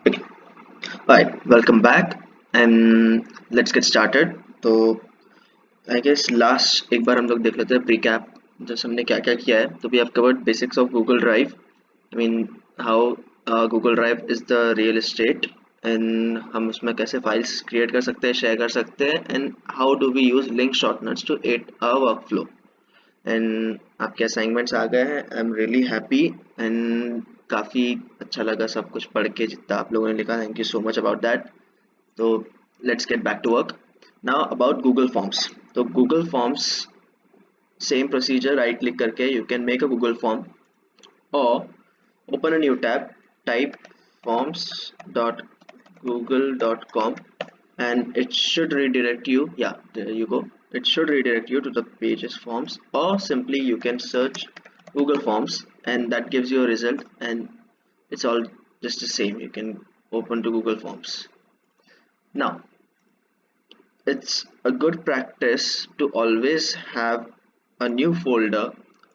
Okay. Alright, welcome back and let's get started. तो I guess last एक बार हम लोग देख लेते हैं प्रीकैप जैसे हमने क्या क्या किया है. तो we have covered basics of Google Drive. I mean how Google Drive is the real estate and हम उसमें कैसे फाइल्स क्रिएट कर सकते हैं, शेयर कर सकते हैं and how do we use link shorteners to aid our workflow. And आपके असाइनमेंट्स आ गए हैं. I am really happy and काफ़ी अच्छा लगा सब कुछ पढ़ के जितना आप लोगों ने लिखा. Thank you so much about that. तो let's get back to work now. About Google forms. तो Google forms same procedure. Right click करके you can make a Google form और open a new tab, type forms.google.com and it should redirect you. Yeah, there you go. It should redirect you to the pages forms, or simply you can search Google Forms and that gives you a result, and it's all just the same. You can open to Google Forms. Now it's a good practice to always have a new folder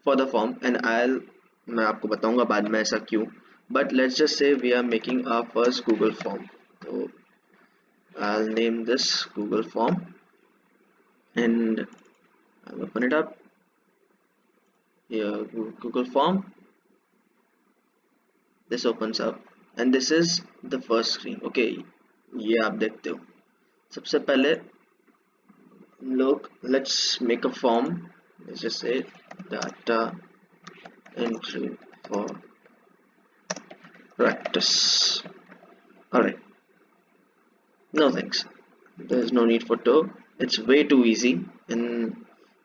for the form, and मैं आपको बताऊंगा बाद में ऐसा क्यों. But let's just say we are making our first Google form. So I'll name this Google form and I'll open it up here. Google form. This opens up and this is the first screen. Okay, ये आप देखते हो. सबसे पहले look, let's make a form. Let's just say data entry for practice. Alright, no thanks, there's no need for to. It's way too easy and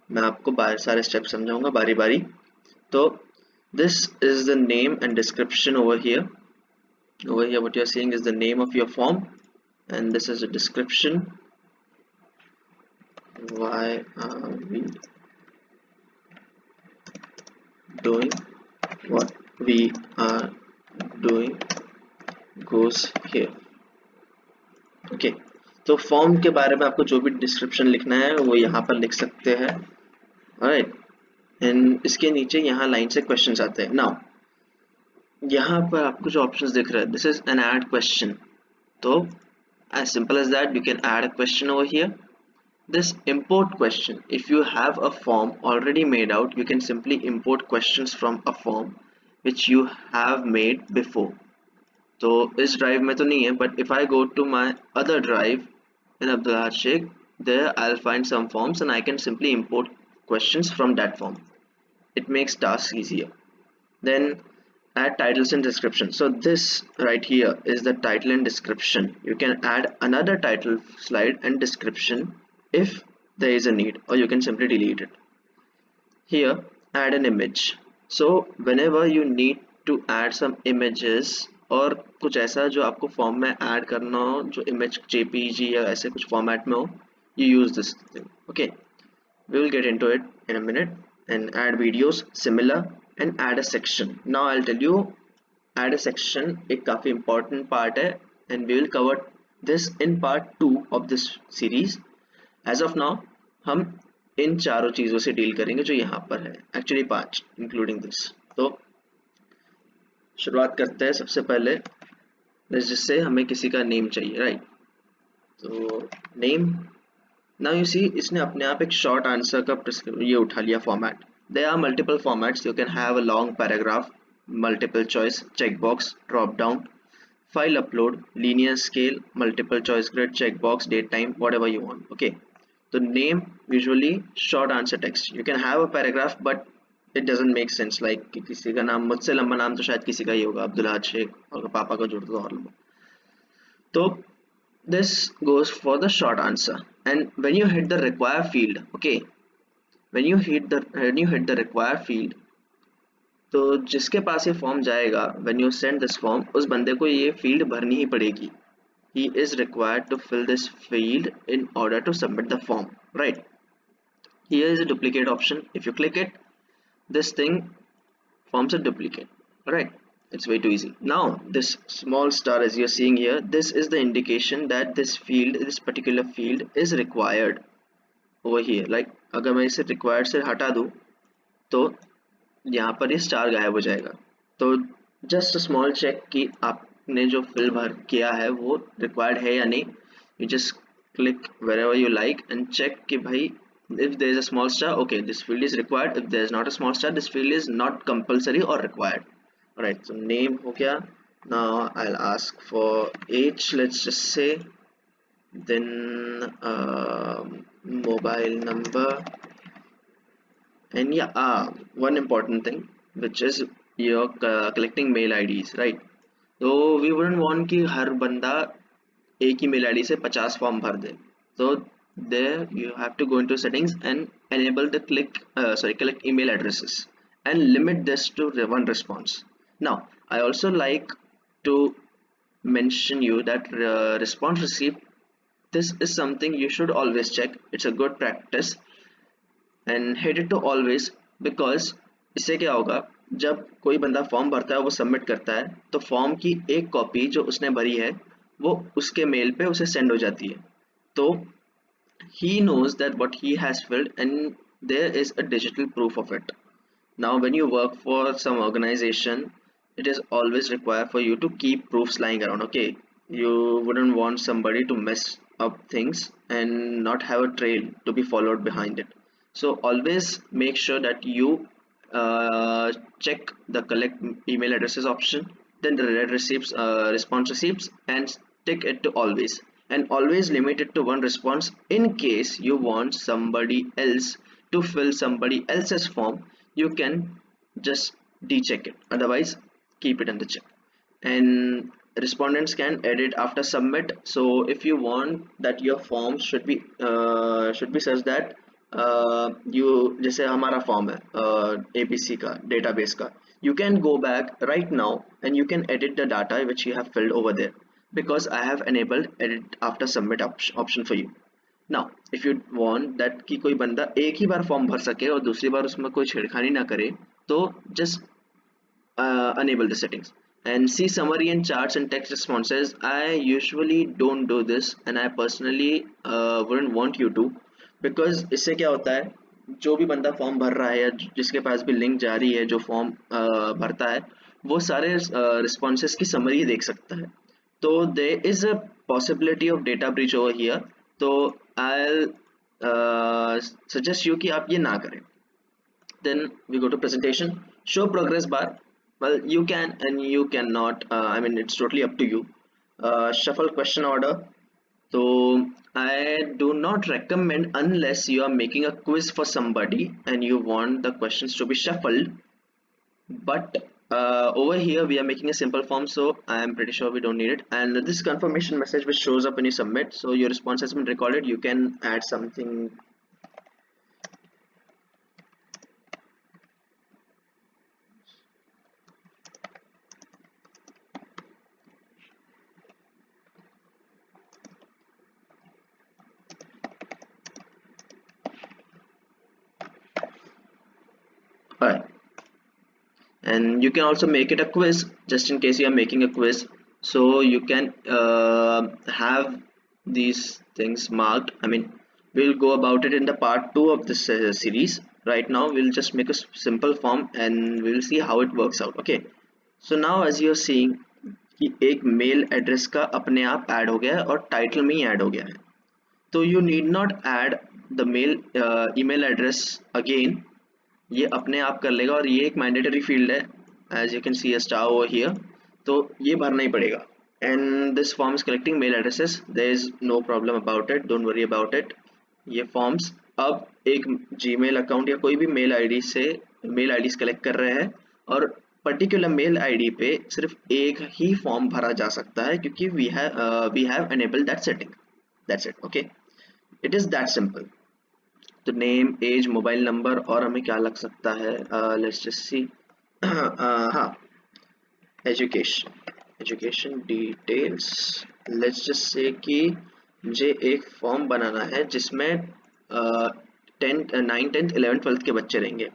मैं आपको सारे steps समझाऊंगा बारी बारी. तो this is the name and description over here. Over here what you're seeing is the name of your form and this is a description. Why are we doing what we are doing goes here. Okay, तो form के बारे में आपको जो भी description लिखना है वो यहाँ पर लिख सकते हैं. ऑलराइट, एंड इसके नीचे यहाँ लाइन से क्वेश्चंस आते हैं. नाउ यहाँ पर आपको जो ऑप्शंस दिख रहा है, this is an add question. तो as simple as that you can add a question over here. This import question, if you have a form already made out, you can simply import questions from a form which you have made before. तो इस drive में तो नहीं है, but if I go to my other drive in Abdullah Sheikh, there I'll find some forms and I can simply import questions from that form. It makes tasks easier. Then add titles and description. So this right here is the title and description. You can add another title slide and description if there is a need, or you can simply delete it. Here add an image. So whenever you need to add some images और कुछ ऐसा जो आपको form में add करना हो, जो image JPG या ऐसे कुछ फॉर्मेट में हो, you use this thing. Okay, we will get into it in a minute. And add videos similar and add a section. Now I'll tell you, add a section एक काफी important part है and we will cover this in part 2 of this series. As of now हम इन चारों चीजों से deal करेंगे जो यहाँ पर है, एक्चुअली 5 इंक्लूडिंग दिस. तो शुरुआत करते हैं. सबसे पहले जिससे हमें किसी का नेम चाहिए, राइट. तो नेम. नाउ यू सी, इसने अपने आप एक शॉर्ट आंसर का ये उठा लिया format. There are multiple formats. You can have a long paragraph, multiple choice, checkbox, drop down, file upload, linear scale, multiple choice grid, checkbox, date time, whatever you want. Okay, तो name usually short answer text. You can have a paragraph but it doesn't make sense. Like किसी का नाम, मुझसे लंबा नाम तो शायद किसी का ही होगा, अब्दुल्ला शेख, और पापा का जोड़ तो और लंबा. तो this goes for the short answer. And when you hit the require field, okay, when you hit the require field, तो जिसके पास ये फॉर्म जाएगा, when you send this form, उस बंदे को ये फील्ड भरनी ही पड़ेगी. He is required to fill this field in order to submit the form, right. Here is a duplicate option. If you click it, this thing forms a duplicate. Right, it's way too easy. Now this small star as you're seeing here, this is the indication that this particular field is required over here. Like अगर मैं इसे required से हटा दूँ तो यहाँ पर ये स्टार गायब हो जाएगा. तो just a small check कि आप ने जो फिल भर किया है वो रिक्वायर्ड है या नहीं. You just click wherever you like and check कि भाई if there is a small star, okay, this field is required. If there is not a small star, this field is not compulsory or required. Alright, so name हो गया. Now I'll ask for age, let's just say, then mobile number, and yeah, one important thing which is you're collecting mail IDs, right? So we wouldn't want कि हर बंदा एक ही mail ID से 50 form भर दे. So there you have to go into settings and enable the collect email addresses and limit this to one response. Now I also like to mention you that response received, this is something you should always check. It's a good practice and hit it to always, because इससे क्या होगा, जब कोई बंदा form भरता है वो submit करता है तो फॉर्म की एक कॉपी जो उसने भरी है वो उसके मेल पे उसे सेंड हो जाती है. तो he knows that what he has filled and there is a digital proof of it. Now when you work for some organization, it is always required for you to keep proofs lying around. Okay, you wouldn't want somebody to mess up things and not have a trail to be followed behind it. So always make sure that you check the collect email addresses option, then the red receipts response receipts, and stick it to always, and always limit it to one response in case you want somebody else to fill somebody else's form. You can just decheck it, otherwise keep it in the check. And respondents can edit after submit. So if you want that your forms should be such that you, जैसे हमारा form है APC का database का, you can go back right now and you can edit the data which you have filled over there, because I have enabled edit after submit option for you. Now if you want that कि कोई बंदा एक ही बार form भर सके और दूसरी बार उसमें कोई छेड़खानी ना करे, तो just enable the settings and see summary and charts and text responses. I usually don't do this and I personally wouldn't want you to, because इससे क्या होता है, जो भी बंदा फॉर्म भर रहा है या जिसके पास भी लिंक जा रही है जो फॉर्म भरता है, वो सारे रिस्पॉन्सेस की समरी देख सकता है. तो there is a possibility of data breach over here. तो I'll suggest you कि आप ये ना करें. Then we go to presentation, show progress bar. Well, you can and you cannot, I mean it's totally up to you. Shuffle question order. So I do not recommend unless you are making a quiz for somebody and you want the questions to be shuffled. But over here we are making a simple form, so I am pretty sure we don't need it. And this confirmation message which shows up when you submit, so your response has been recorded, you can add something. Alright, and you can also make it a quiz just in case you are making a quiz, so you can have these things marked. I mean we'll go about it in the part 2 of this series. Right now we'll just make a simple form and we'll see how it works out. Okay, so now as you're seeing कि एक mail address का अपने आप add हो गया है और title में ही ऐड हो गया है, तो you need not add the mail email address again, ये अपने आप कर लेगा. और ये एक मैंडेटरी फील्ड है, as you can see a star over here, तो ये भरना ही पड़ेगा. And this form is collecting mail addresses, there is no problem about it, don't worry about it. ये फॉर्म्स अब एक जीमेल अकाउंट या कोई भी मेल आईडी से मेल आईडीज कलेक्ट कर रहे हैं, और पर्टिकुलर मेल आईडी पे सिर्फ एक ही फॉर्म भरा जा सकता है क्योंकि we have enabled that setting. That's it. Okay, it is that simple. तो नेम, एज, मोबाइल नंबर, और हमें क्या लग सकता है, लेट्स जस्ट सी. हाँ, एजुकेशन डिटेल्स. लेट्स जस्ट से कि मुझे एक फॉर्म बनाना है जिसमें 9th 10th 11th 12th के बच्चे रहेंगे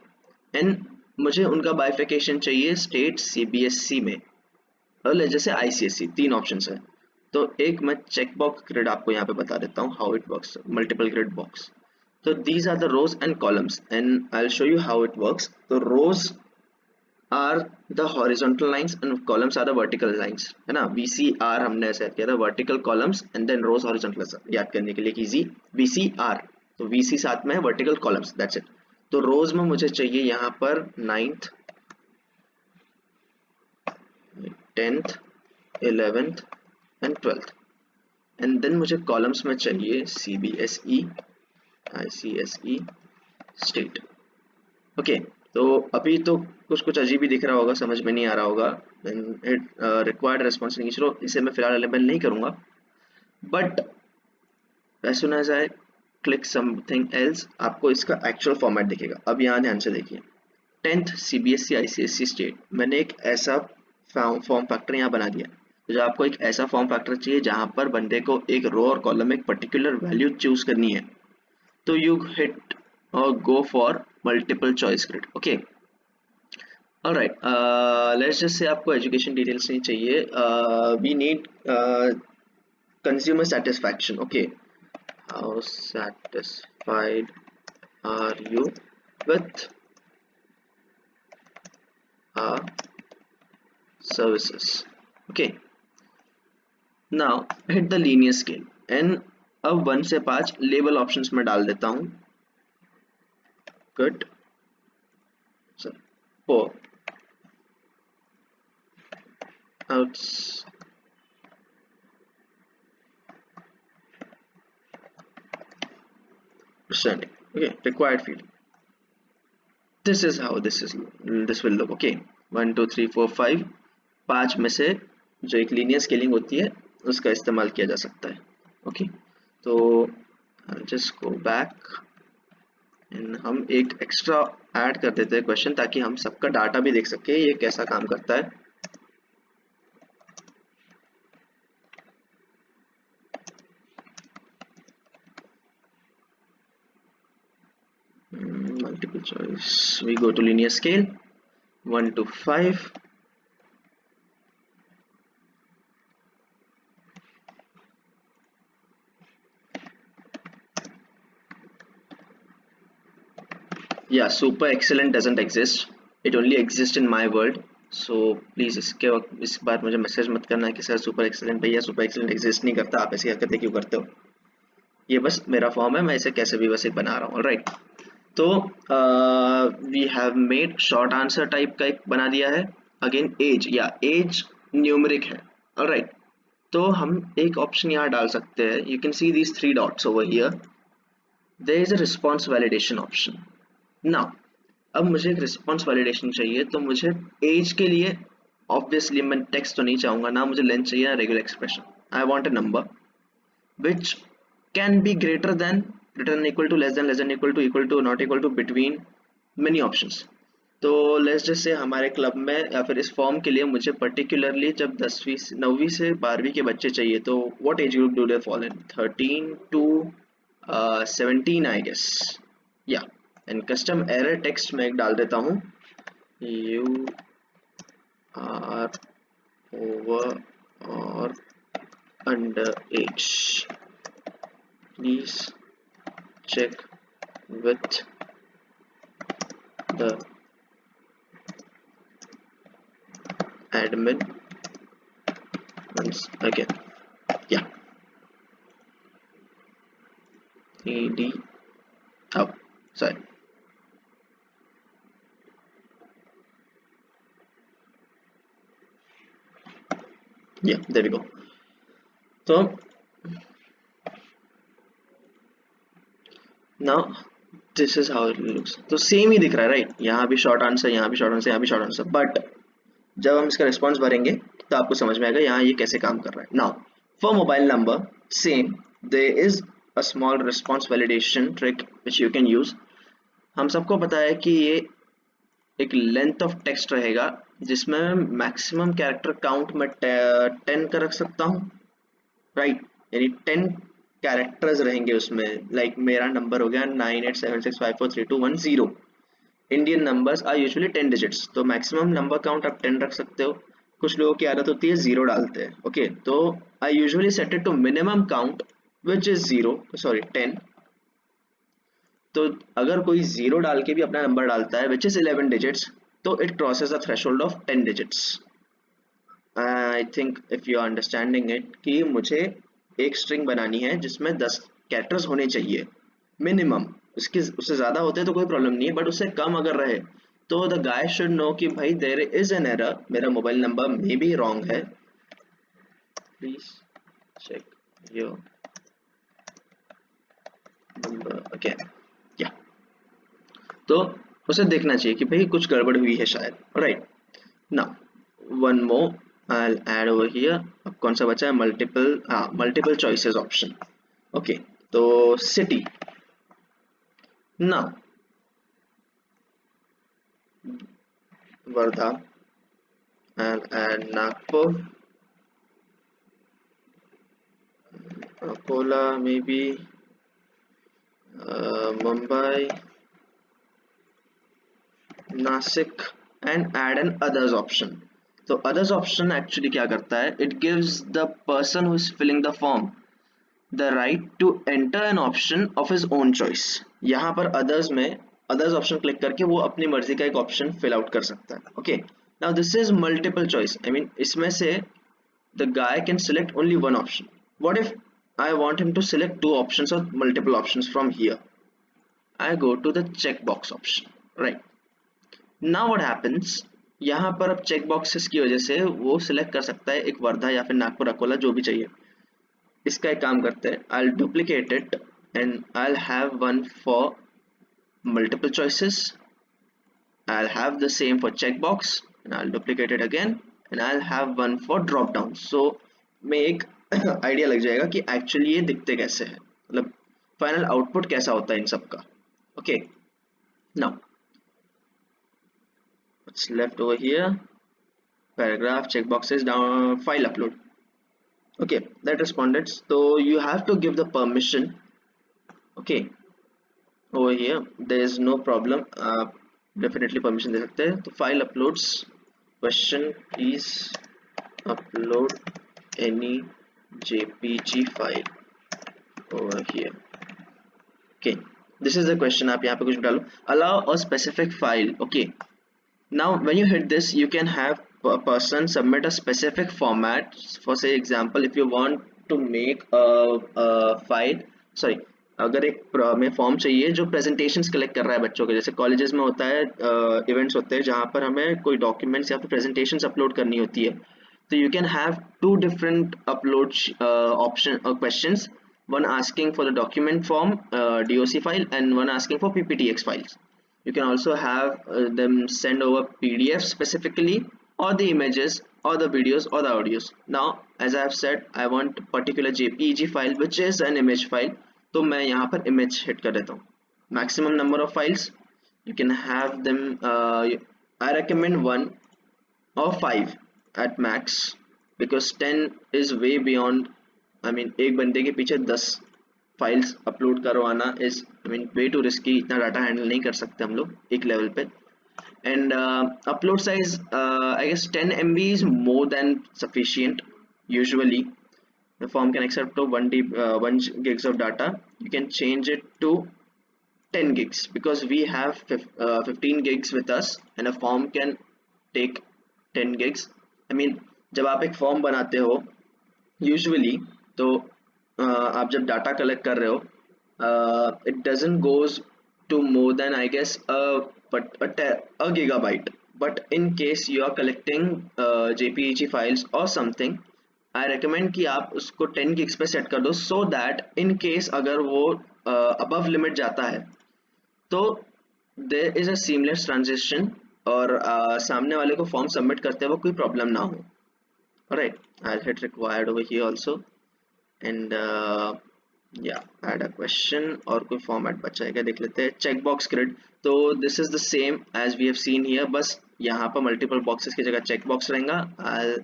एंड मुझे उनका बाइफिकेशन चाहिए स्टेट, सीबीएसई में और जैसे आईसीएसई. 3 ऑप्शंस है. तो एक मैं चेक बॉक्स ग्रिड आपको यहाँ पे बता देता हूँ how it works. Multiple grid box. So these are the rows and columns and I'll show you how it works. The rows are the horizontal lines and columns are the vertical lines, है ना। VCR हमने ऐसे किया था, vertical columns and then rows horizontal, याद करने के लिए इजी। VCR, तो VC साथ में है, वर्टिकल कॉलम्स, दैट्स इट। तो रोज में मुझे चाहिए यहाँ पर 9th 10th 11th and 12th, and then मुझे कॉलम्स में चाहिए CBSE ICSE स्टेट। ओके, तो अभी तो कुछ कुछ अजीब ही दिख रहा होगा, समझ में नहीं आ रहा होगा। रिक्वायर्ड रेस्पॉन्स नहीं, चलो इसे मैं फिलहाल अलेबल नहीं करूंगा, but as soon as I click something else आपको इसका एक्चुअल फॉर्मेट दिखेगा। अब यहाँ ध्यान से देखिए, 10th CBSE ICSE स्टेट, मैंने एक ऐसा फॉर्म फैक्टर यहाँ बना दिया। तो जब आपको एक ऐसा फॉर्म फैक्टर चाहिए जहाँ पर बंदे को एक रो और कॉलम में एक पर्टिकुलर वैल्यू चूज करनी है, तो यू हिट और go for multiple choice grid. Okay, alright, let's just say आपको एजुकेशन डिटेल्स नहीं चाहिए, we need consumer satisfaction. Okay, how satisfied are you with our services? Okay, now hit the linear scale and अब 1 से 5 label options में डाल देता हूँ। Good, poor, outstanding, okay, required field, this is how this will look। okay, 1 2 3 4 5, 5 में से जो एक लीनियर स्केलिंग होती है उसका इस्तेमाल किया जा सकता है। ओके, तो जस्ट गो बैक एंड हम एक एक्स्ट्रा ऐड कर देते हैं क्वेश्चन, ताकि हम सबका डाटा भी देख सके ये कैसा काम करता है। Multiple choice, we go to linear scale 1 to 5, yeah, super excellent doesn't exist, it only exists in my world, so please इस बार मुझे मैसेज मत करना कि सर सुपर एक्सेलेंट भैया सुपर एक्सेलेंट एग्जिस्ट नहीं करता, आप ऐसी हरकतें क्यों करते हो। ये बस मेरा फॉर्म है, मैं इसे कैसे भी बस एक बना रहा हूँ। ऑलराइट, तो we have made short answer type का एक बना दिया है। अगेन एज, या एज न्यूमेरिक है। ऑलराइट, तो हम एक ऑप्शन यहाँ डाल सकते हैं, you can see these 3 dots over here, there is a response validation option. Now अब मुझे एक रिस्पॉन्स वैलिडेशन चाहिए, तो मुझे एज के लिए ऑब्वियसली मैं टेक्स्ट तो नहीं चाहूंगा ना, मुझे लेंथ चाहिए ना regular expression. I want a number which can be greater than equal to, less than equal to, not equal to, between, many options। तो लेट्स जस्ट से हमारे क्लब में या फिर इस फॉर्म के लिए मुझे पर्टिकुलरली जब 10वीं 9वीं से 12वीं के बच्चे चाहिए, तो what age group do they fall in, 13 to 17 I guess, yeah. And custom error text में एक डाल देता हूँ, you are over or under age, please check with the admin once again, yeah, ed, oh sorry, yeah, there we go। तो now this is how it looks, तो same ही दिख रहा है राइट, यहाँ भी शॉर्ट आंसर, यहाँ भी short answer, यहाँ भी शॉर्ट आंसर, बट जब हम इसका रिस्पॉन्स भरेंगे तो आपको समझ में आएगा यहाँ ये कैसे काम कर रहा है। Now for mobile number same, there is a small response validation trick which you can use. हम सबको पता है कि ये एक लेंथ ऑफ टेक्स्ट रहेगा जिसमें मैक्सिमम कैरेक्टर काउंट में 10 का रख सकता हूँ, राइट, यानी 10 कैरेक्टर्स रहेंगे उसमें। लाइक मेरा नंबर हो गया 9876543210। Indian numbers are usually 10 digits, तो मैक्सिमम नंबर काउंट आप 10 रख सकते हो। कुछ लोगों की आदत होती है 0 डालते हैं। ओके, तो I usually set it to minimum count which is 10। तो अगर कोई 0 डाल के भी अपना नंबर डालता है विच इज 11 डिजिट्स, तो it crosses the threshold of 10 digits. I think if you are understanding it कि मुझे एक string बनानी है जिसमें 10 कैरेक्टर्स होने चाहिए मिनिमम. उससे ज़्यादा होते तो कोई प्रॉब्लम नहीं है, बट उससे कम अगर रहे तो द गाय शुड नो कि भाई देयर इज एन एरर, मेरा mobile number may be wrong है, please check your number again. या तो उसे देखना चाहिए कि भाई कुछ गड़बड़ हुई है शायद. Right now one more I'll add over here. अब कौन सा बचा है? Multiple choices option. ओके तो city. Now Wardha, I'll add Nagpur, Akola maybe, Mumbai, Nasik, and add an others option. तो others option actually क्या करता है? It gives the person who is filling the form the right to enter an option of his own choice. यहाँ पर others में others option click करके वो अपनी मर्जी का एक option fill out कर सकता है. Okay, now this is multiple choice. I mean इसमें से the guy can select only one option. What if I want him to select two options or multiple options from here? I go to the checkbox option. Right. Now what happens? यहाँ पर अब check boxes की वजह से वो select कर सकता है एक वर्धा या फिर नागपुर, अकोला, जो भी चाहिए. इसका एक काम करते हैं, I'll duplicate it and I'll have one for multiple choices. I'll have the same for checkbox and I'll duplicate it again and I'll have one for drop down. So मैं एक आइडिया लग जाएगा कि एक्चुअली ये दिखते कैसे हैं, मतलब फाइनल आउटपुट कैसा होता है इन सब का. Okay now what's left over here? Paragraph, checkboxes, down, file upload. Okay, that responded. So you have to give the permission. Okay, over here there is no problem. Definitely permission दे सकते हैं. तो file uploads question, please upload any JPG file over here. Okay, this is the question. आप यहाँ पे कुछ भी डालो. Allow a specific file. Okay, now when you hit this you can have a person submit a specific format. For say example, if you want to make a file, sorry, अगर एक में form चाहिए जो presentations collect कर रहा है बच्चों के, जैसे कॉलेजेस में होता है इवेंट्स होते हैं जहाँ पर हमें कोई डॉक्यूमेंट्स या फिर प्रेजेंटेशंस अपलोड करनी होती है, तो you can have two different upload option questions, one asking for the document form DOC file and one asking for PPTX files. You can also have them send over PDF specifically, or the images, or the videos, or the audios. Now as I have said, I want particular JPEG file which is an image file, तो मैं यहाँ पर image hit कर देता हूँ. Maximum number of files you can have them, I recommend 1 or 5 at max, because 10 is way beyond. I mean एक बंदे के पीछे 10 फाइल्स अपलोड करवाना is I mean way too risky. इतना डाटा हैंडल नहीं कर सकते हम लोग एक लेवल पे. And upload size I guess 10 MB is more than sufficient. Usually the form can accept to 1 gigs of data. You can change it to 10 gigs because we have 15 gigs with us and a form can take 10 gigs. I mean जब आप एक form बनाते हो usually तो आप जब data collect कर रहे हो it doesn't goes to more than I guess a gigabyte, but in case you are collecting JPEG files or something, I recommend कि आप उसको 10 gigs पे सेट कर दो, so that in case अगर वो above limit जाता है तो there is a seamless transition और सामने वाले को फॉर्म सबमिट करते हुए कोई प्रॉब्लम ना हो. Alright, I'll hit required over here also and yeah, add a question. और कोई फॉर्मेट बचा है क्या देख लेते हैं. checkbox grid, तो this is the same as we have seen here, बस यहाँ पर मल्टीपल बॉक्सेस की जगह checkbox रहेगा. I'll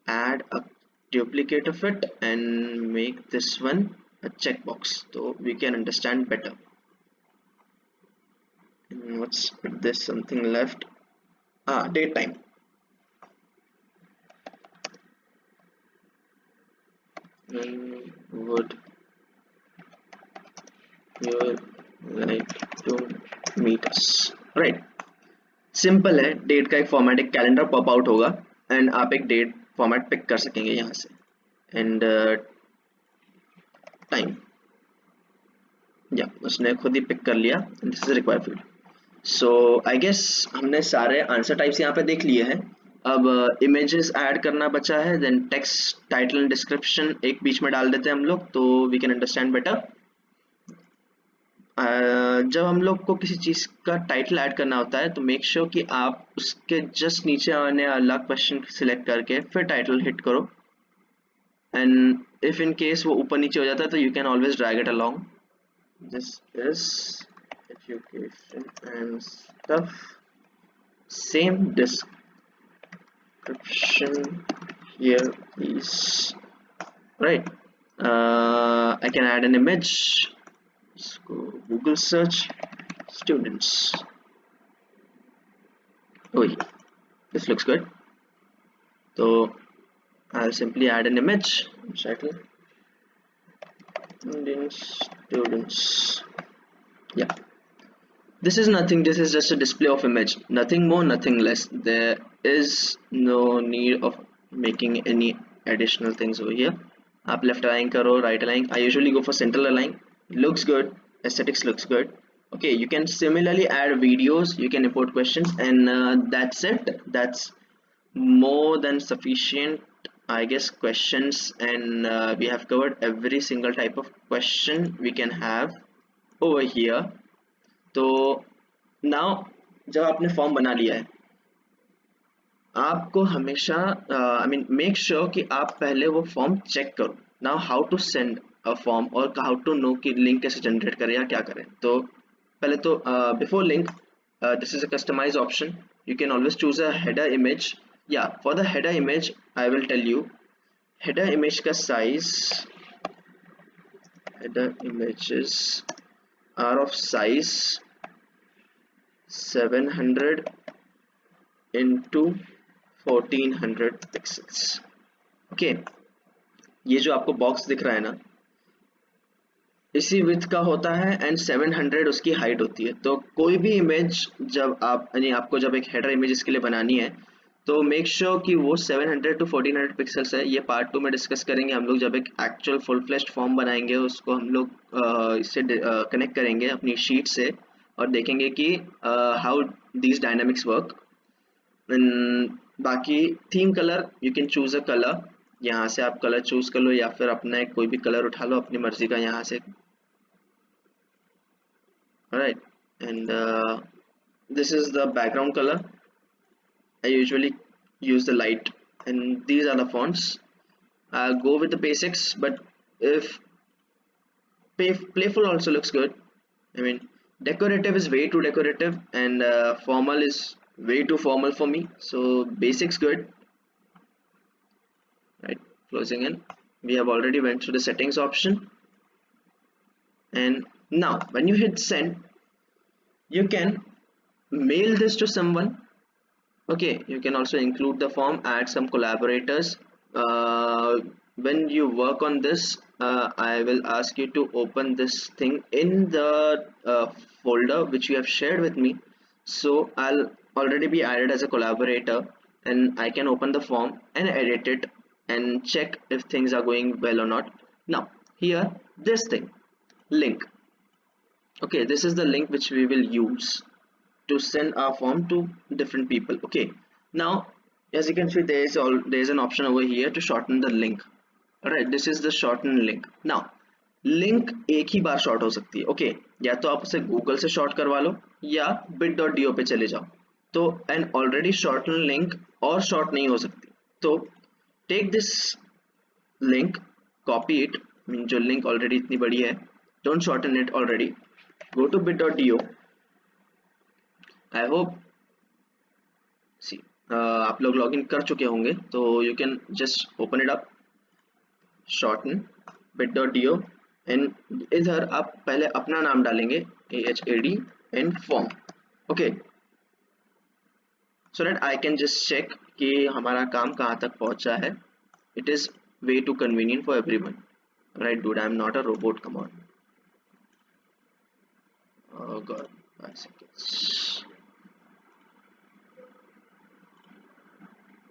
add a duplicate of it and make this one a checkbox so we can understand better. And let's put this something left. Date time. Would you like to meet us? Right. Simple है, date का एक format, एक calendar pop out होगा and आप एक date format pick कर सकेंगे यहाँ से एंड टाइम, या उसने खुद ही पिक कर लिया, this is required field. So I guess हमने सारे आंसर टाइप्स यहाँ पे देख लिए हैं। अब इमेजेस ऐड करना बचा है, then text, title and description एक बीच में डाल देते हैं हम लोग तो वी कैन अंडरस्टैंड बेटर। जब हम लोग को किसी चीज़ का टाइटल ऐड करना होता है तो मेक श्योर कि आप उसके जस्ट नीचे आने वाला क्वेश्चन सिलेक्ट करके फिर टाइटल हिट करो एंड इफ इन केस वो ऊपर नीचे हो जाता है तो you can always drag it along. This is education and stuff, same description here is right. I can add an image. Let's go Google search students. Oh yeah, this looks good. So I'll simply add an image title Indian students. Yeah, this is nothing, this is just a display of image, nothing more, nothing less. There is no need of making any additional things over here. Up left align karo, right align, I usually go for central align, looks good, aesthetics looks good. Okay, you can similarly add videos, you can import questions, and that's it, that's more than sufficient, I guess. Questions, and we have covered every single type of question we can have over here. तो now जब आपने form बना लिया है, आपको हमेशा I mean make sure कि आप पहले वो फॉर्म चेक करो। Now how to send a form और हाउ टू नो कि लिंक कैसे जनरेट करें या क्या करें। तो पहले तो before link, this is a customize option, you can always choose a header image. या for the header image I will tell you, header image का size, header images are of size 700 into 1400 pixels. Okay, ये जो आपको box दिख रहा है ना, इसी विड्थ का होता है एंड 700 उसकी हाइट होती है। तो कोई भी इमेज जब आप यानी आपको जब एक हेडर इमेज इसके लिए बनानी है तो मेक श्योर कि वो 700 to 1400 पिक्सल्स है। ये पार्ट 2 में डिस्कस करेंगे हम लोग, जब एक एक्चुअल फुल फ्लेश्ड फॉर्म बनाएंगे उसको हम लोग इससे कनेक्ट करेंगे अपनी शीट से और देखेंगे कि हाउ दीज डायनामिक्स वर्क। बाकी theme colour, you can choose a colour, यहाँ से आप कलर चूज कर लो या फिर अपना एक कोई भी कलर उठा लो अपनी मर्जी का यहाँ से। Right, and this is the background color. I usually use the light, and these are the fonts. I'll go with the basics, but if playful also looks good. I mean, decorative is way too decorative, and formal is way too formal for me. So basics good. Right, closing in. We have already went through the settings option, and now when you hit send, you can mail this to someone. Okay, you can also include the form, add some collaborators. When you work on this, I will ask you to open this thing in the folder which you have shared with me. So I'll already be added as a collaborator and I can open the form and edit it and check if things are going well or not. Now, here, this thing, link. Okay, this is the link which we will use to send our form to different people. Okay, now as you can see there is an option over here to shorten the link. Alright, this is the shorten link. Now link एक ही बार short हो सकती है। Okay, या तो आप उसे Google से short करवा लो या bit.do पे चले जाओ। तो एन ऑलरेडी शॉर्टन लिंक और शॉर्ट नहीं हो सकती। तो take this link, copy it, जो लिंक ऑलरेडी इतनी बड़ी है, don't shorten it already, go to bit.do. I hope सी आप लोग लॉगिन कर चुके होंगे तो you can just open it up, shorten bit.do, and इधर आप पहले अपना नाम डालेंगे AHAD and form. Okay, so that I can just check कि हमारा काम कहाँ तक पहुंचा है। It is way too convenient for everyone, right dude, I am not a robot, come on. Oh god, 5 seconds.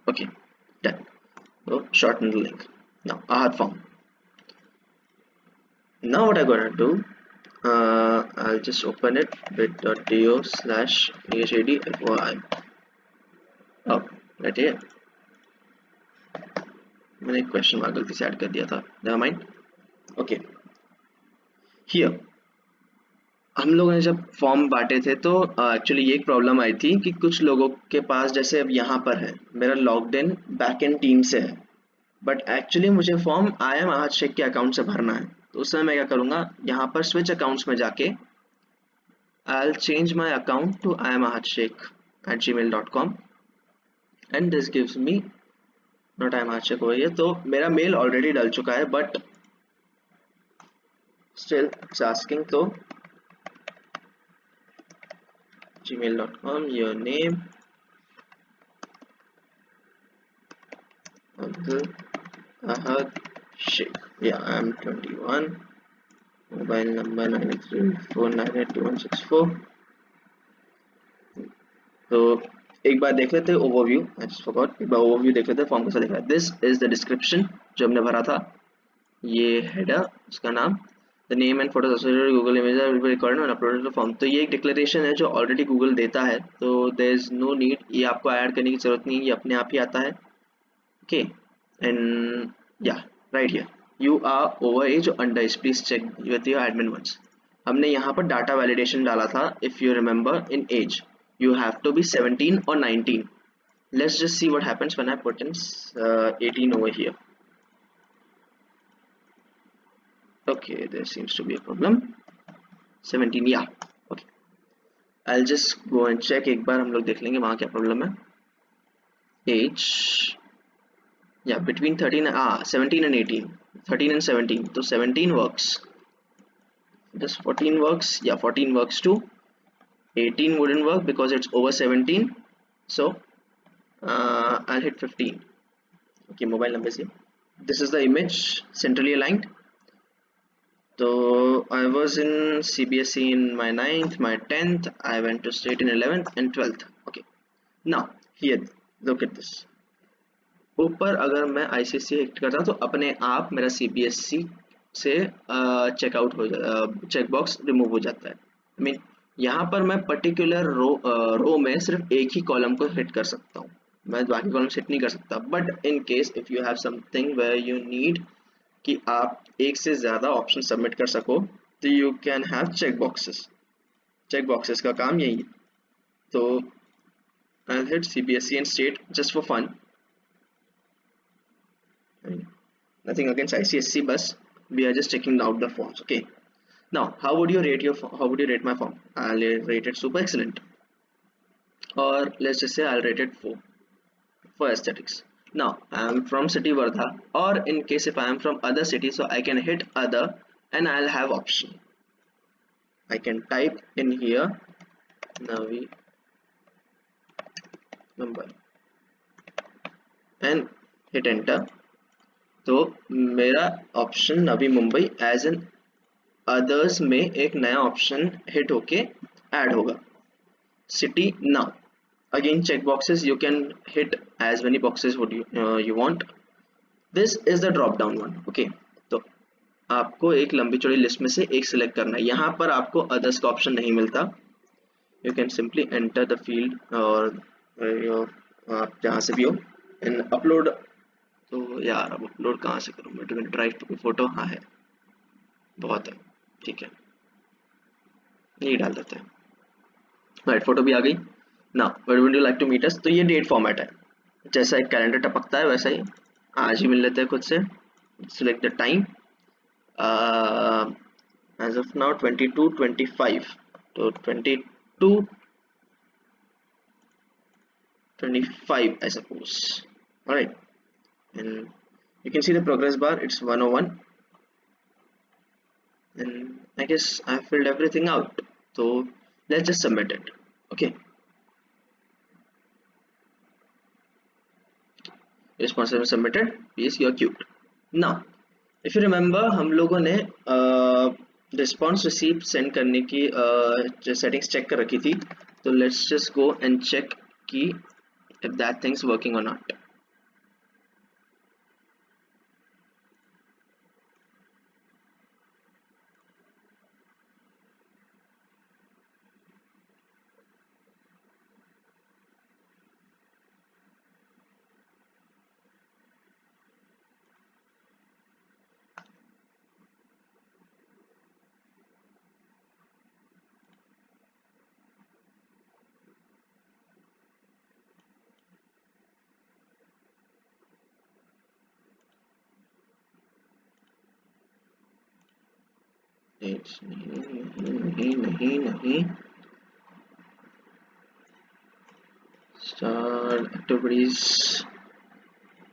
Okay, done. So shorten the link. Now Ahad form. Now what I'm gonna do, I'll just open it bit.do/ahadfoi. Oh, right here. मैंने एक question mark गलती से add कर दिया था, never mind. Okay, here हम लोगों ने जब फॉर्म बांटे थे तो एक्चुअली ये एक प्रॉब्लम आई थी कि कुछ लोगों के पास, जैसे अब यहाँ पर है मेरा logged in back end team से है, बट एक्चुअली मुझे form I am Ahad Sheikh के अकाउंट से भरना है. तो उस समय मैं क्या करूँगा, यहाँ पर स्विच अकाउंट्स में जाके I'll change my account to imahadshek@gmail.com and this gives me not imahadshek over here. तो मेरा मेल ऑलरेडी डल चुका है, बट स्टिल इट्स आस्किंग. तो gmail.com, your name Abdul Ahad Sheikh. Yeah, I'm 21. Mobile number 9349826164. तो एक बार देख लेते हैं ओवरव्यू. आई जस्ट फॉरगॉट, एक बार ओवरव्यू देख लेते हैं फॉर्म कैसा लिखा है. दिस इज द डिस्क्रिप्शन जो हमने भरा था. ये हेडर, उसका नाम, the name and photos associated Google image will be recorded and uploaded to form. तो ये एक डिक्लेरेशन है जो ऑलरेडी गूगल देता है, तो देयर इज नो नीड, ये आपको ऐड करने की जरूरत नहीं है, ये अपने आप ही आता है. ओके, एंड या right here you are over age और under age, please check with your admin once. हमने यहाँ पर डाटा वैलिडेशन डाला था. If you remember, in age you have to be 17 or 19. Let's just see what happens when I put in 18 over here. Okay, there seems to be a problem. 17, yeah. Okay, I'll just go and check. एक बार हम लोग देख लेंगे वहाँ क्या problem है. Age, yeah, between 17 and 18, 13 and 17. तो 17 works. Does 14 works? Yeah, 14 works too. 18 wouldn't work because it's over 17, so I'll hit 15. Okay, mobile number is here. This is the image centrally aligned. So I was in CBSE in my 9th, my 10th, I went to state in 11th and 12th. Okay, now here look at this. ऊपर अगर मैं ICSE hit करता हूँ तो अपने आप मेरा CBSE से चेकआउट हो जाता, चेकबॉक्स रिमूव हो जाता है. I mean, यहाँ पर मैं पर्टिकुलर रो में सिर्फ एक ही कॉलम को हिट कर सकता हूँ, मैं बाकी कॉलम्स हिट नहीं कर सकता. But in case if you have something where you need कि आप एक से ज़्यादा ऑप्शन सबमिट कर सको, तो you can have check boxes. Check boxes का काम यही है. तो I will hit CBSE and state just for fun, nothing against ICSE, बस we are just checking out the forms. Okay, now how would you rate my form? I'll rate it super excellent, or let's just say I'll rate it 4 for aesthetics. Now I am from city Wardha, or in case if I am from other city, so I can hit other and I'll have option. I can type in here Navi Mumbai and hit enter. तो मेरा option Navi Mumbai as an others में एक नया option hit होके add होगा. City now again check boxes, you can hit as many boxes would you want. This is the drop down one. Okay, तो आपको एक लंबी चौड़ी लिस्ट में से एक सिलेक्ट करना है. यहाँ पर आपको अदर्स का ऑप्शन नहीं मिलता. You can simply enter the field और आप जहाँ से भी हो एंड अपलोड. तो यार अब अपलोड कहाँ से करूँ मैं? डू ड्राइव टू फोटो, हाँ है, बहुत है, ठीक है, यही डाल देते हैं. राइट, फोटो भी आ गई. ना when would you like to meet us? तो ये डेट फॉर्मेट है, जैसा एक कैलेंडर टपकता है वैसा ही आज ही मिल लेते हैं खुद से. Select the time, as of now 22:25, तो 22:25 I suppose. All right, and you can see the progress bar, it's 101, and I guess I filled everything out, so let's just submit it. Okay, response has submitted, please, you're cute. Now if you remember, हम लोगों ने response receive send करने की जो settings check कर रखी थी, तो let's just go and check कि if that thing's working or not. एज नहीं start activities,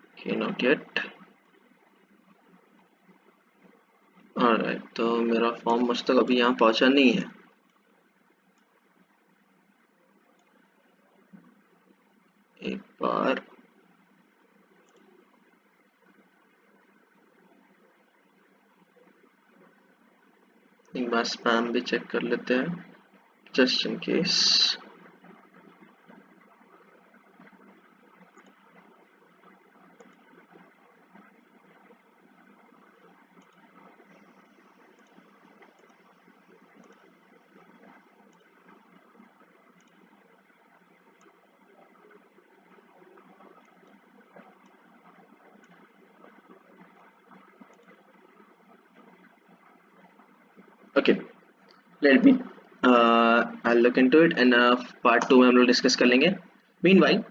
okay, not yet. Alright, तो मेरा फॉर्म मुझ तक अभी यहाँ पहुँचा नहीं है। एक बार स्पैम भी चेक कर लेते हैं just in case. Okay, let me I look into it and part 2 में हम लोग डिस्कस कर लेंगे। मीनवाइल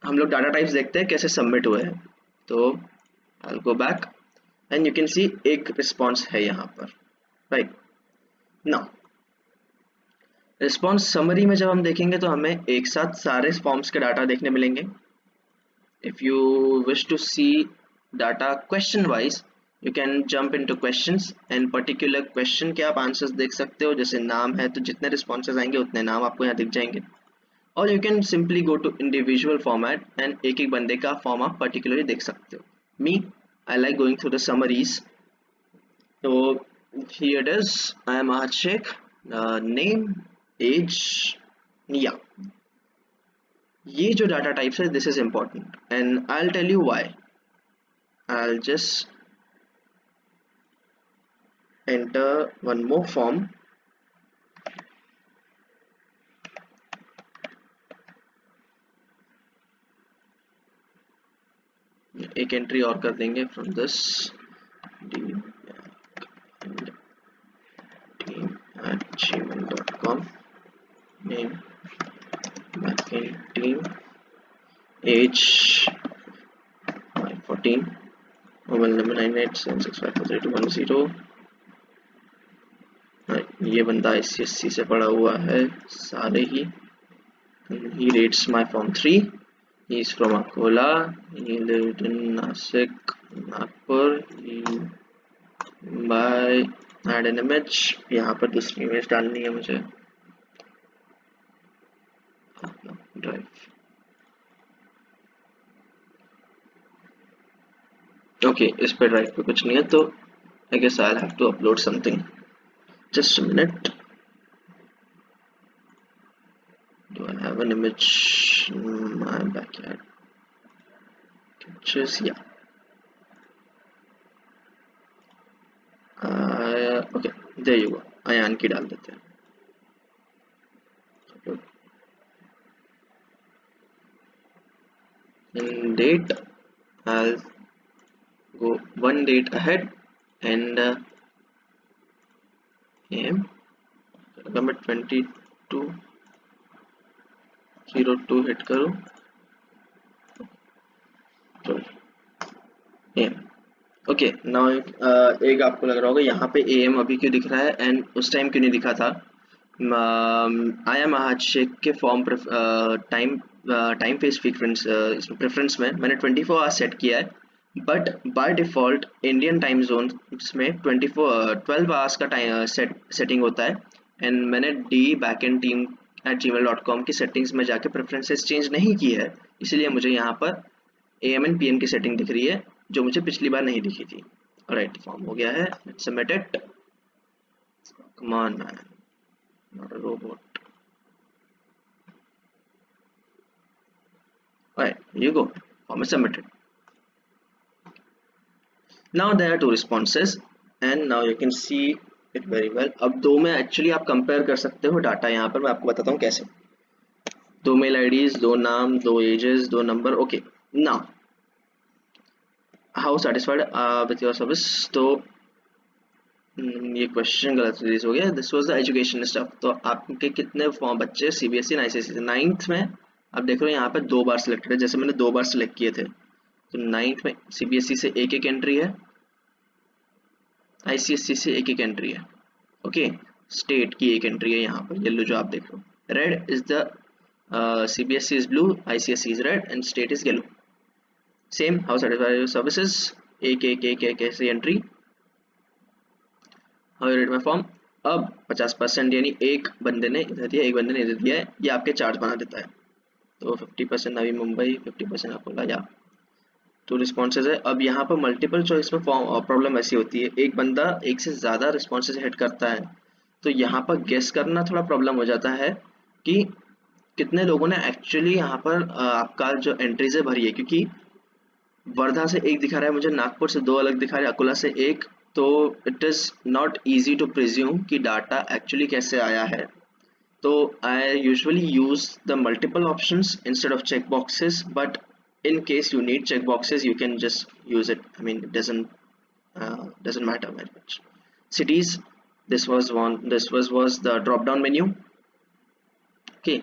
हम लोग डाटा टाइप्स देखते हैं कैसे सबमिट हुए हैं। तो I will go back and you can सी एक रिस्पॉन्स है यहाँ पर, राइट। नाउ रिस्पॉन्स समरी में जब हम देखेंगे तो हमें एक साथ सारे फॉर्म्स के डाटा देखने मिलेंगे। If you wish to see data question wise, you can jump into questions and particular question के आप आंसर्स देख सकते हो। जैसे नाम है तो जितने रिस्पॉन्सेज आएंगे उतने नाम आपको यहाँ दिख जाएंगे। और you can simply go to individual format and एक एक बंदे का फॉर्म आप particularly देख सकते हो। Me, I like going through the summaries. So here it is. I am Ahad Sheikh. Name, age, yeah. ये जो डाटा टाइप्स है, this is important and I will tell you why. I'll just enter one more form. एक entry और कर देंगे from this team@gmail.com, name backend team, age 14, mobile number 9876543210। ये बंदा ICSC से पढ़ा हुआ है सारे ही। he rates my form 3. he is from Akola. he lived in Nasik, Nagpur. he by add an image. यहाँ पर दूसरी इमेज डालनी है मुझे। ड्राइव, ओके, इस पे ड्राइव पे कुछ नहीं है तो I guess I have to upload something. Just a minute, do I have an image in my backyard? Pictures, yeah. Okay, there you go. Ayaan की डाल देते हैं। In date, I'll go one date ahead and AM अगर मैं 22:02 hit करूँ तो AM। Okay, now एक आपको लग रहा होगा यहाँ पे AM अभी क्यों दिख रहा है एंड उस टाइम क्यों नहीं दिखा था। आई एम आहद शेख के फॉर्म टाइम फेज फ्रीक्वेंस इसमें प्रेफरेंस में मैंने 24 आवर्स सेट किया है, but by default Indian time zone में 12 आवर्स का टाइम सेटिंग होता है। एंड मैंने d@gmail.com की सेटिंग्स में जाके प्रेफरेंसेस चेंज नहीं की है, इसलिए मुझे यहाँ पर AM एंड PM की सेटिंग दिख रही है जो मुझे पिछली बार नहीं दिखी थी। ऑलराइट, फॉर्म हो गया है, let's submit it. Come on man, not a robot. Alright, here you go. Form is submitted. Now there are two responses and now you can see it very well. अब दो में actually आप compare कर सकते हो data. यहाँ पर मैं आपको बताता हूँ कैसे। दो मेल आईडीज, दो नाम, दो एजेस, दो number. Okay, now how satisfied with your service. तो ये क्वेश्चन गलत रिलीज हो गया। This was the education stuff. तो आपके कितने फॉर्म बच्चे CBSE और ICSE से? 9th में आप देख रहे हो यहाँ पे 2 बार सिलेक्टेड है, जैसे मैंने 2 बार सिलेक्ट किए थे। तो 9th में CBSE से एक एंट्री है, ICSE से एक एंट्री है। ओके, स्टेट की एक एंट्री है यहाँ पर, येलो जो आप देख रहे हो, red is the CBSE is blue, ICSE is red and state is yellow. Same, how satisfy your services, एक ऐसी entry, how you rate my form. अब 50% यानी एक बंदे ने इधर दिया, एक बंदे ने इधर दिया है, ये आपके चार्ज बना देता है। तो 50% नवी मुंबई, 50% अकोला, या तो रिस्पॉन्सेज है। अब यहाँ पर मल्टीपल चॉइस में प्रॉब्लम ऐसी होती है, एक बंदा एक से ज़्यादा रिस्पॉन्सेज हिट करता है, तो यहाँ पर गेस करना थोड़ा प्रॉब्लम हो जाता है कि कितने लोगों ने एक्चुअली यहाँ पर आपका जो एंट्रीज है भरी है, क्योंकि वर्धा से एक दिखा रहा है मुझे, नागपुर से दो अलग दिखा रहा है, अकोला से एक, तो it is not easy to presume कि डाटा एक्चुअली कैसे आया है। तो I usually use the multiple options instead of check boxes, but in case you need check boxes you can just use it. I mean, it doesn't matter very much. Cities, this was the drop down menu. Okay,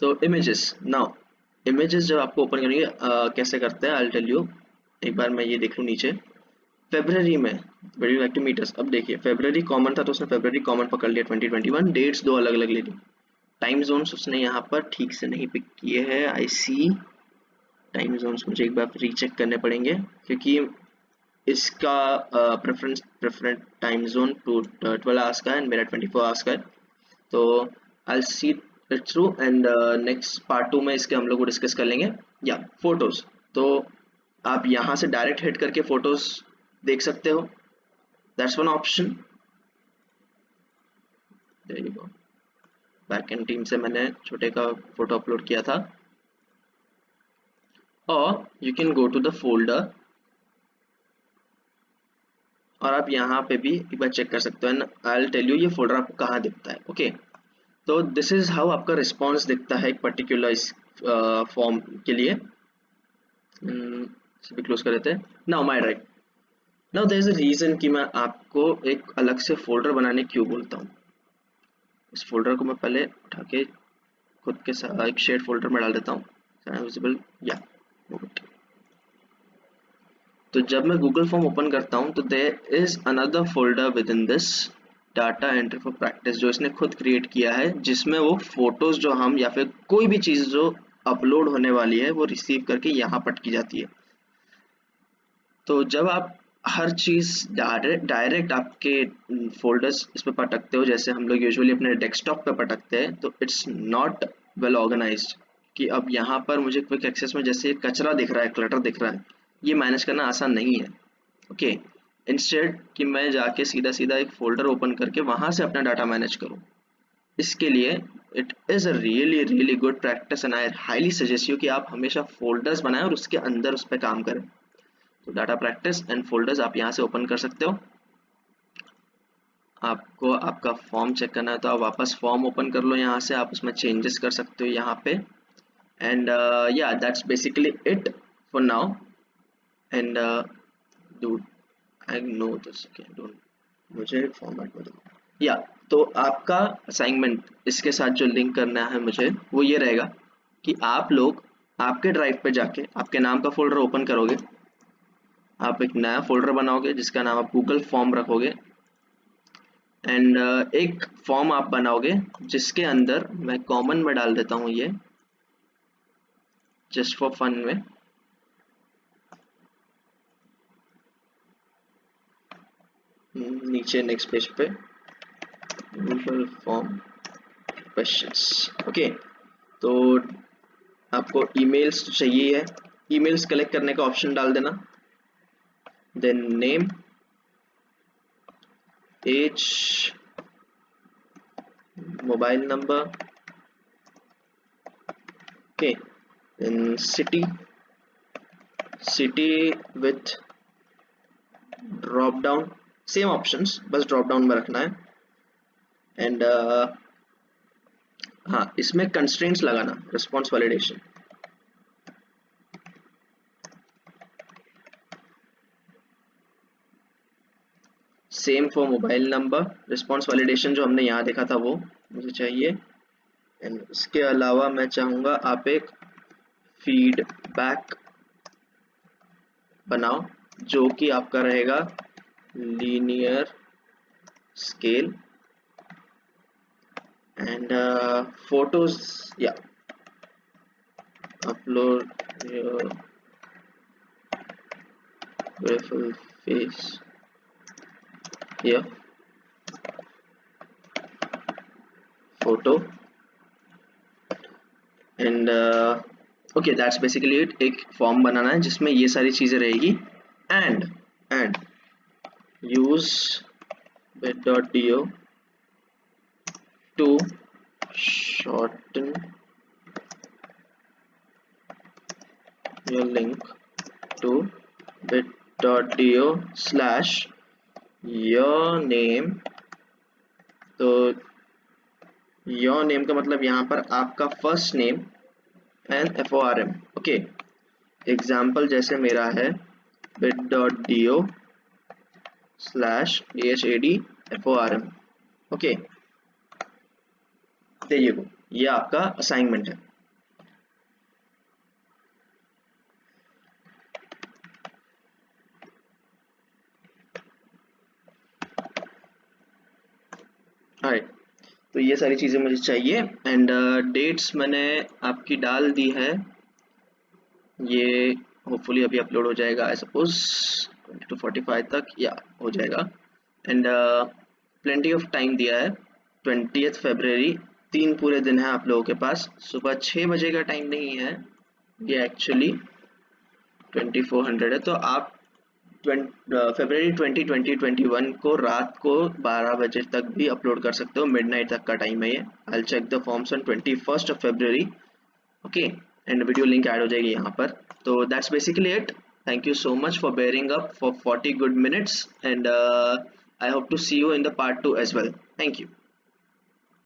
so images. Now images जब आपको open करेंगे कैसे करते हैं, I'll tell you. एक बार मैं ये देख लूँ नीचे, फेब्रवरी में very like to meet us. अब देखिए फेब्रवरी कॉमन था तो उसने फेब्रवरी कॉमन पकड़ लिया 2021, डेट्स दो अलग अलग ले ली, टाइम जोन्स उसने यहाँ पर ठीक से नहीं पिक किए हैं। आई सी टाइम जोन्स मुझे एक बार रीचेक करने पड़ेंगे, क्योंकि इसका प्रेफरेंट टाइम जोन 12 आवर्स का है एंड मेरा 24 आवर्स का है। तो I see it through and next part 2 में इसके हम लोग को डिस्कस कर लेंगे। या फोटोज, तो आप यहाँ से डायरेक्ट हिट करके फोटोज देख सकते हो, that's one option. There you go, backend team से मैंने छोटे का फोटो अपलोड किया था। और you can go to the folder और आप यहाँ पे भी एक बार चेक कर सकते हो and I will tell you ये फोल्डर आपको कहाँ दिखता है। ओके, तो दिस इज हाउ आपका रिस्पॉन्स दिखता है एक पर्टिकुलर फॉर्म के लिए। सभी क्लोज कर देते हैं। Now my drive, now there is a reason कि मैं आपको एक अलग से फोल्डर बनाने क्यों बोलता हूँ। इस फोल्डर को मैं पहले उठा के खुद के साथ एक शेयर फोल्डर में डाल देता हूँ, विजिबल, या तो जब मैं गूगल फॉर्म ओपन करता हूँ तो there is another folder within this data entry for practice, जो इसने खुद क्रिएट किया है, जिसमें वो फोटोज जो हम या फिर कोई भी चीज जो अपलोड होने वाली है वो रिसीव करके यहाँ पटकी जाती है। तो जब आप हर चीज डायरेक्ट आपके फोल्डर्स इस पे पटकते हो, जैसे हम लोग यूजुअली अपने डेस्कटॉप पे पटकते हैं, तो इट्स नॉट वेल ऑर्गेनाइज्ड। कि अब यहाँ पर मुझे क्विक एक्सेस में जैसे कचरा दिख रहा है, क्लटर दिख रहा है, ये मैनेज करना आसान नहीं है। ओके, इंस्टेड कि मैं जाके सीधा सीधा एक फोल्डर ओपन करके वहां से अपना डाटा मैनेज करूं, इसके लिए it is a really really good practice and I highly suggest you कि आप हमेशा फोल्डर्स बनाएं और उसके अंदर उस पर काम करें। तो डाटा प्रैक्टिस एंड फोल्डर्स आप यहाँ से ओपन कर सकते हो। आपको आपका फॉर्म चेक करना है तो आप वापस फॉर्म ओपन कर लो, यहाँ से आप उसमें चेंजेस कर सकते हो यहाँ पे। एंड या that's basically it for now and dude, I know this, okay, don't, मुझे फॉर्मेट में दो। या तो आपका असाइनमेंट इसके साथ जो लिंक करना है मुझे वो ये रहेगा कि आप लोग आपके ड्राइव पे जाके आपके नाम का फोल्डर ओपन करोगे, आप एक नया फोल्डर बनाओगे जिसका नाम आप गूगल फॉर्म रखोगे एंड एक फॉर्म आप बनाओगे जिसके अंदर मैं कॉमन में डाल देता हूँ ये जस्ट फॉर फन में, नीचे नेक्स्ट पेज पे गूगल फॉर्म क्वेश्चंस। ओके, तो आपको ईमेल्स तो चाहिए है, ईमेल्स कलेक्ट करने का ऑप्शन डाल देना, then name, age, mobile number, okay, then city with drop down, same options बस ड्रॉप डाउन में रखना है। एंड हाँ, इसमें कंस्ट्रेंट्स लगाना, response validation, same for mobile number, response validation जो हमने यहाँ देखा था वो मुझे चाहिए। एंड इसके अलावा मैं चाहूँगा आप एक फीडबैक बनाओ जो कि आपका रहेगा linear scale and photos, yeah, upload your beautiful face here, photo, and okay that's basically it. एक फॉर्म बनाना है जिसमें ये सारी चीजें रहेगी, and use bit.do to shorten your link to bit.do slash your name। तो योर नेम का मतलब यहाँ पर आपका first name and FORM। Okay, example जैसे मेरा है bit.do slash AHAD FORM। Okay, देखिए को ये आपका असाइनमेंट है। राइट, तो ये सारी चीजें मुझे चाहिए एंड डेट्स मैंने आपकी डाल दी है। ये होपफुली अभी अपलोड हो जाएगा, आई सपोज 20 to 45 तक या हो जाएगा। एंड प्लेंटी ऑफ टाइम दिया है 20th February, 3 पूरे दिन है आप लोगों के पास। सुबह 6 बजे का टाइम नहीं है, ये एक्चुअली 2400 है। तो आप February 20, 2021 को रात को 12 बजे तक भी अपलोड कर सकते हो, मिडनाइट तक का टाइम है ये। I check the forms on 21st of February। Okay, and video link add हो जाएगी यहाँ पर। तो that's basically it. Thank you so much for bearing up for 40 good minutes, and I hope to see you in the part 2 as well. Thank you.